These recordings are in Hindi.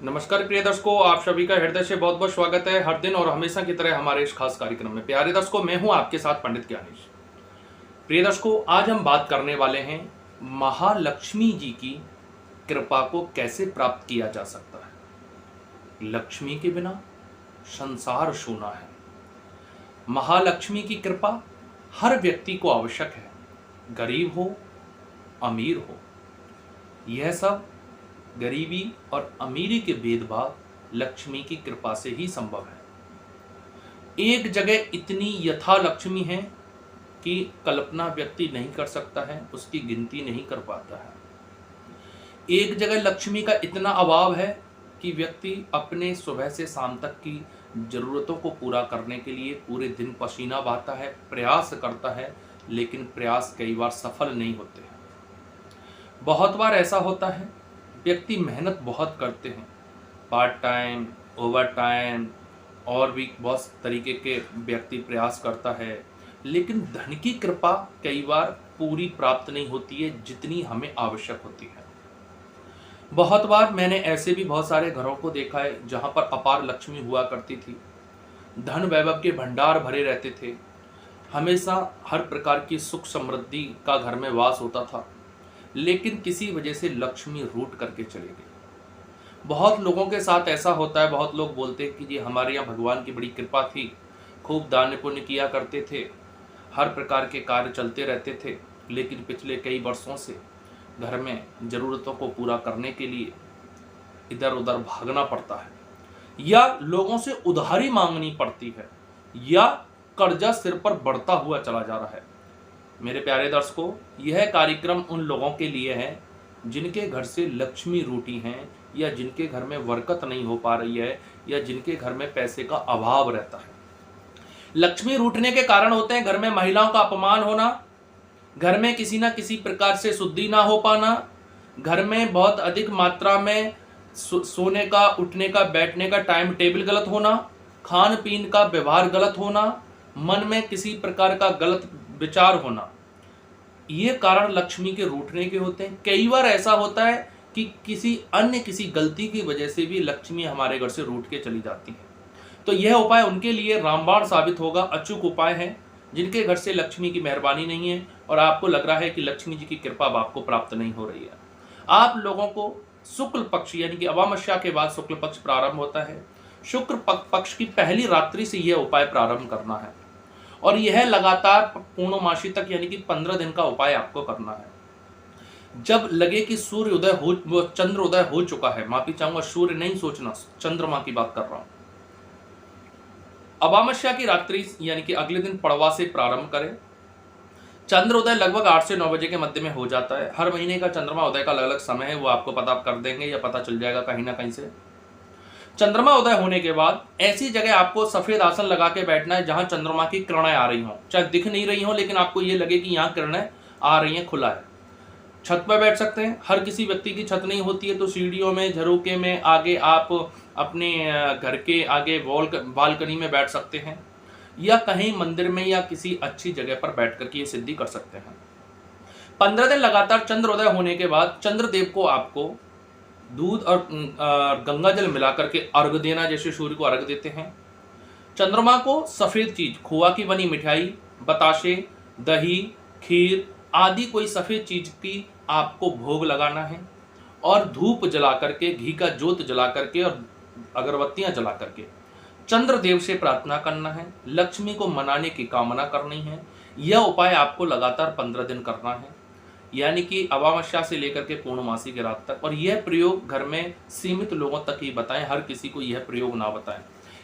नमस्कार प्रिय दर्शकों, आप सभी का हृदय से बहुत बहुत स्वागत है। हर दिन और हमेशा की तरह हमारे इस खास कार्यक्रम में प्यारे दर्शकों, मैं हूं आपके साथ पंडित ज्ञानेश। प्रिय दर्शकों, आज हम बात करने वाले हैं महालक्ष्मी जी की कृपा को कैसे प्राप्त किया जा सकता है। लक्ष्मी के बिना संसार सूना है। महालक्ष्मी की कृपा हर व्यक्ति को आवश्यक है, गरीब हो अमीर हो। यह सब गरीबी और अमीरी के भेदभाव लक्ष्मी की कृपा से ही संभव है। एक जगह इतनी यथा लक्ष्मी है कि कल्पना व्यक्ति नहीं कर सकता है, उसकी गिनती नहीं कर पाता है। एक जगह लक्ष्मी का इतना अभाव है कि व्यक्ति अपने सुबह से शाम तक की जरूरतों को पूरा करने के लिए पूरे दिन पसीना बहाता है, प्रयास करता है, लेकिन प्रयास कई बार सफल नहीं होते हैं। बहुत बार ऐसा होता है, व्यक्ति मेहनत बहुत करते हैं, पार्ट टाइम, ओवर टाइम और भी बहुत तरीके के व्यक्ति प्रयास करता है, लेकिन धन की कृपा कई बार पूरी प्राप्त नहीं होती है जितनी हमें आवश्यक होती है। बहुत बार मैंने ऐसे भी बहुत सारे घरों को देखा है जहां पर अपार लक्ष्मी हुआ करती थी, धन वैभव के भंडार भरे रहते थे, हमेशा हर प्रकार की सुख समृद्धि का घर में वास होता था, लेकिन किसी वजह से लक्ष्मी रूठ करके चली गई। बहुत लोगों के साथ ऐसा होता है। बहुत लोग बोलते हैं कि जी हमारे यहाँ भगवान की बड़ी कृपा थी, खूब दान पुण्य किया करते थे, हर प्रकार के कार्य चलते रहते थे, लेकिन पिछले कई वर्षों से घर में ज़रूरतों को पूरा करने के लिए इधर उधर भागना पड़ता है, या लोगों से उधारी मांगनी पड़ती है, या कर्जा सिर पर बढ़ता हुआ चला जा रहा है। मेरे प्यारे दर्शकों, यह कार्यक्रम उन लोगों के लिए है जिनके घर से लक्ष्मी रूठी हैं, या जिनके घर में बरकत नहीं हो पा रही है, या जिनके घर में पैसे का अभाव रहता है। लक्ष्मी रूठने के कारण होते हैं घर में महिलाओं का अपमान होना, घर में किसी ना किसी प्रकार से शुद्धि ना हो पाना, घर में बहुत अधिक मात्रा में सोने का, उठने का, बैठने का टाइम टेबल गलत होना, खान पीन का व्यवहार गलत होना, मन में किसी प्रकार का गलत विचार होना। ये कारण लक्ष्मी के रूठने के होते हैं। कई बार ऐसा होता है कि किसी गलती की वजह से भी लक्ष्मी हमारे घर से रूठ के चली जाती है। तो यह उपाय उनके लिए रामबाण साबित होगा, अचूक उपाय है जिनके घर से लक्ष्मी की मेहरबानी नहीं है और आपको लग रहा है कि लक्ष्मी जी की कृपा अब आपको प्राप्त नहीं हो रही है। आप लोगों को शुक्ल पक्ष यानी कि अमावस्या के बाद शुक्ल पक्ष प्रारंभ होता है। शुक्ल पक्ष की पहली रात्रि से यह उपाय प्रारंभ करना है और यह लगातार पूर्णमासी तक यानी कि 15 दिन का उपाय आपको करना है। जब लगे कि सूर्य उदय हो, चंद्र उदय हो चुका है, माफी चाहूंगा, सूर्य नहीं सोचना, चंद्रमा की बात कर रहा हूं। अमावस्या की रात्रि यानी कि अगले दिन पड़वा से प्रारंभ करें। चंद्र उदय लगभग 8 से 9 बजे के मध्य में हो जाता है। हर महीने का चंद्रमा उदय का अलग अलग समय है, वो आपको पता कर देंगे या पता चल जाएगा कहीं ना कहीं से। चंद्रमा उदय होने के बाद ऐसी जगह आपको सफेद आसन लगा के बैठना है जहां चंद्रमा की किरणें आ रही हों, चाहे दिख नहीं रही हों, लेकिन आपको ये लगे कि यहाँ किरणें आ रही हैं, खुला है। छत पर बैठ सकते हैं, हर किसी व्यक्ति की छत नहीं होती है, तो सीढ़ियों में, झरोके में, आगे आप अपने घर के आगे बालकनी में बैठ सकते हैं, या कहीं मंदिर में या किसी अच्छी जगह पर बैठ करके ये सिद्धि कर सकते हैं। 15 दिन लगातार चंद्रोदय होने के बाद चंद्रदेव को आपको दूध और गंगा जल मिलाकर के अर्घ देना, जैसे सूर्य को अर्घ देते हैं। चंद्रमा को सफेद चीज, खोआ की बनी मिठाई, बताशे, दही, खीर आदि कोई सफेद चीज की आपको भोग लगाना है और धूप जला करके, घी का जोत जला करके और अगरबत्तियां जला करके चंद्रदेव से प्रार्थना करना है, लक्ष्मी को मनाने की कामना करनी है। यह उपाय आपको लगातार 15 दिन करना है, यानी कि अमावस्या से लेकर के पूर्णमासी की रात तक। और यह प्रयोग घर में सीमित लोगों तक ही बताएं, हर किसी को यह प्रयोग ना बताएं।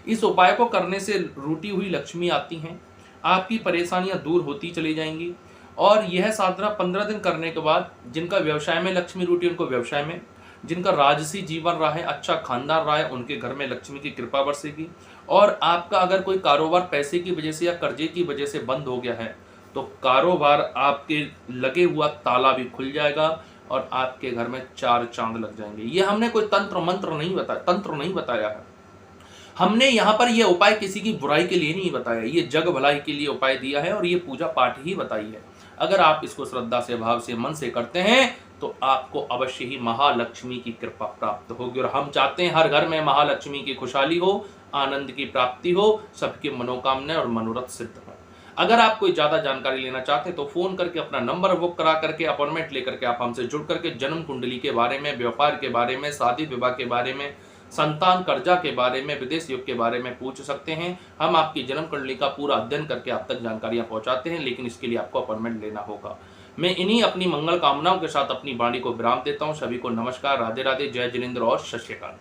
इस उपाय को करने से रूठी हुई लक्ष्मी आती हैं, आपकी परेशानियां दूर होती चली जाएंगी। और यह साधना 15 दिन करने के बाद जिनका व्यवसाय में लक्ष्मी रूठी, उनको व्यवसाय में, जिनका राजसी जीवन रहा है, अच्छा खानदान रहा है, उनके घर में लक्ष्मी की कृपा बरसेगी। और आपका अगर कोई कारोबार पैसे की वजह से या कर्जे की वजह से बंद हो गया है, तो कारोबार आपके लगे हुआ ताला भी खुल जाएगा और आपके घर में 4 चांद लग जाएंगे। ये हमने कोई तंत्र नहीं बताया है। हमने यहाँ पर यह उपाय किसी की बुराई के लिए नहीं बताया, ये जग भलाई के लिए उपाय दिया है और ये पूजा पाठ ही बताई है। अगर आप इसको श्रद्धा से, भाव से, मन से करते हैं तो आपको अवश्य ही महालक्ष्मी की कृपा प्राप्त होगी। और हम चाहते हैं हर घर में महालक्ष्मी की खुशहाली हो, आनंद की प्राप्ति हो, सबकी मनोकामनाएं और मनोरथ सिद्ध हो। अगर आप कोई ज्यादा जानकारी लेना चाहते हैं तो फोन करके अपना नंबर बुक करा करके, अपॉइंटमेंट लेकर के आप हमसे जुड़ करके जन्म कुंडली के बारे में, व्यापार के बारे में, शादी विवाह के बारे में, संतान कर्जा के बारे में, विदेश योग के बारे में पूछ सकते हैं। हम आपकी जन्म कुंडली का पूरा अध्ययन करके आप तक जानकारियां पहुंचाते हैं, लेकिन इसके लिए आपको अपॉइंटमेंट लेना होगा। मैं इन्हीं अपनी मंगल कामनाओं के साथ अपनी वाणी को विराम देता हूं। सभी को नमस्कार, राधे राधे, जय जिनेंद्र और सत श्री अकाल।